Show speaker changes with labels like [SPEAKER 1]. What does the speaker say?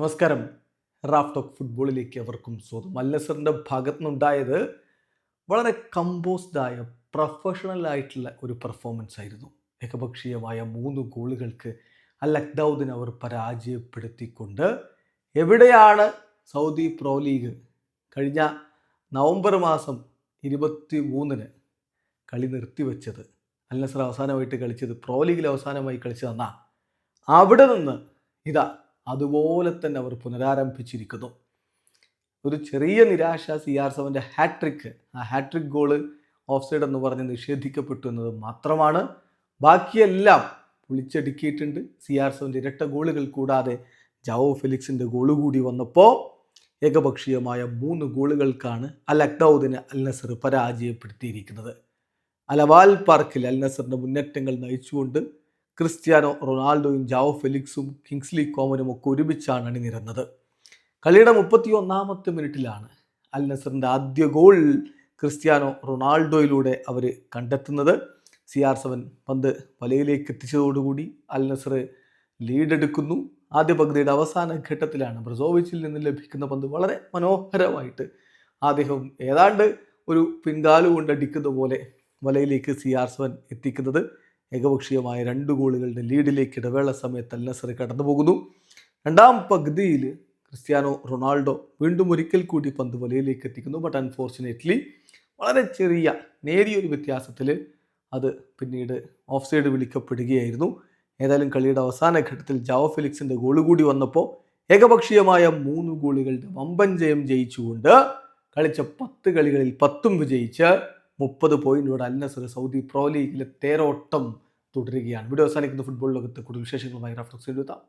[SPEAKER 1] നമസ്കാരം. Raf talk ഫുട്ബോളിലേക്ക് അവർക്കും സ്വാഗതം. അൽ നസറിൻ്റെ ഭാഗത്തു നിന്നുണ്ടായത് വളരെ കമ്പോസ്ഡായ പ്രൊഫഷണൽ ആയിട്ടുള്ള ഒരു പെർഫോമൻസ് ആയിരുന്നു. ഏകപക്ഷീയമായ 3 ഗോളുകൾക്ക് അൽ അക്ദൗദിനെ അവർ പരാജയപ്പെടുത്തിക്കൊണ്ട് എവിടെയാണ് സൗദി പ്രോ ലീഗ് കഴിഞ്ഞ നവംബർ മാസം 23-ന് കളി നിർത്തിവെച്ചത്. അൽ നസർ അവസാനമായിട്ട് കളിച്ചത് പ്രോ ലീഗിൽ അവസാനമായി കളിച്ചതെന്നാ അവിടെ നിന്ന് ഇതാ അതുപോലെ തന്നെ അവർ പുനരാരംഭിച്ചിരിക്കുന്നു. ഒരു ചെറിയ നിരാശ CR7 ഹാട്രിക്ക്, ആ ഹാട്രിക് ഗോള് ഓഫ് സൈഡ് എന്ന് പറഞ്ഞ് നിഷേധിക്കപ്പെട്ടു എന്നത് മാത്രമാണ്. ബാക്കിയെല്ലാം പൊളിച്ചടുക്കിയിട്ടുണ്ട്. CR7 ഇരട്ട ഗോളുകൾ കൂടാതെ ജാവോ ഫെലിക്സിൻ്റെ ഗോള് കൂടി വന്നപ്പോൾ ഏകപക്ഷീയമായ 3 ഗോളുകൾക്കാണ് അൽ അക്ദൗദിനെ അൽ നസർ പരാജയപ്പെടുത്തിയിരിക്കുന്നത്. അലവാൽ പാർക്കിൽ അൽ നസറിൻ്റെ മുന്നേറ്റങ്ങൾ നയിച്ചുകൊണ്ട് ക്രിസ്ത്യാനോ റൊണാൾഡോയും ജാവോ ഫെലിക്സും കിങ്സ്ലി കോമനും ഒക്കെ ഒരുമിച്ചാണ് അണിനിരന്നത്. കളിയുടെ 31-ാമത്തെ മിനിറ്റിലാണ് അൽ നസറിൻ്റെ ആദ്യ ഗോൾ ക്രിസ്ത്യാനോ റൊണാൾഡോയിലൂടെ അവർ കണ്ടെത്തുന്നത്. CR7 പന്ത് വലയിലേക്ക് എത്തിച്ചതോടുകൂടി അൽ നസർ ലീഡെടുക്കുന്നു. ആദ്യ പകുതിയുടെ അവസാന ഘട്ടത്തിലാണ് ബ്രസോവിച്ചിൽ നിന്ന് ലഭിക്കുന്ന പന്ത് വളരെ മനോഹരമായിട്ട് അദ്ദേഹം ഏതാണ്ട് ഒരു പിൻകാലു കൊണ്ടടിക്കുന്ന പോലെ വലയിലേക്ക് CR7 എത്തിക്കുന്നത്. ഏകപക്ഷീയമായ 2 ഗോളുകളുടെ ലീഡിലേക്ക് ഇടവേള സമയത്ത് അൽ നസർ കടന്നു പോകുന്നു. രണ്ടാം പകുതിയിൽ ക്രിസ്ത്യാനോ റൊണാൾഡോ വീണ്ടും ഒരിക്കൽ കൂടി പന്ത് വലയിലേക്ക് എത്തിക്കുന്നു. ബട്ട് അൺഫോർച്ചുനേറ്റ്ലി വളരെ ചെറിയ നേരിയൊരു വ്യത്യാസത്തിൽ അത് പിന്നീട് ഓഫ് സൈഡ് വിളിക്കപ്പെടുകയായിരുന്നു. ഏതായാലും കളിയുടെ അവസാന ഘട്ടത്തിൽ ജാവോ ഫെലിക്സിൻ്റെ ഗോള് കൂടി വന്നപ്പോൾ ഏകപക്ഷീയമായ 3 ഗോളുകളുടെ വമ്പൻ ജയം ജയിച്ചുകൊണ്ട് കളിച്ച 10 കളികളിൽ 10ഉം വിജയിച്ച് 30 പോയിന്റോടെ അൽ നസർ സൗദി പ്രോ ലീഗിലെ തേരോട്ടം തുടരുകയാണ്. വീഡിയോ അവസാനിക്കുന്ന ഫുട്ബോൾ ലോകത്ത് കൂടുതൽ വിശേഷങ്ങളുമായി റാഫ് ടോക്സ് എഴുതാം.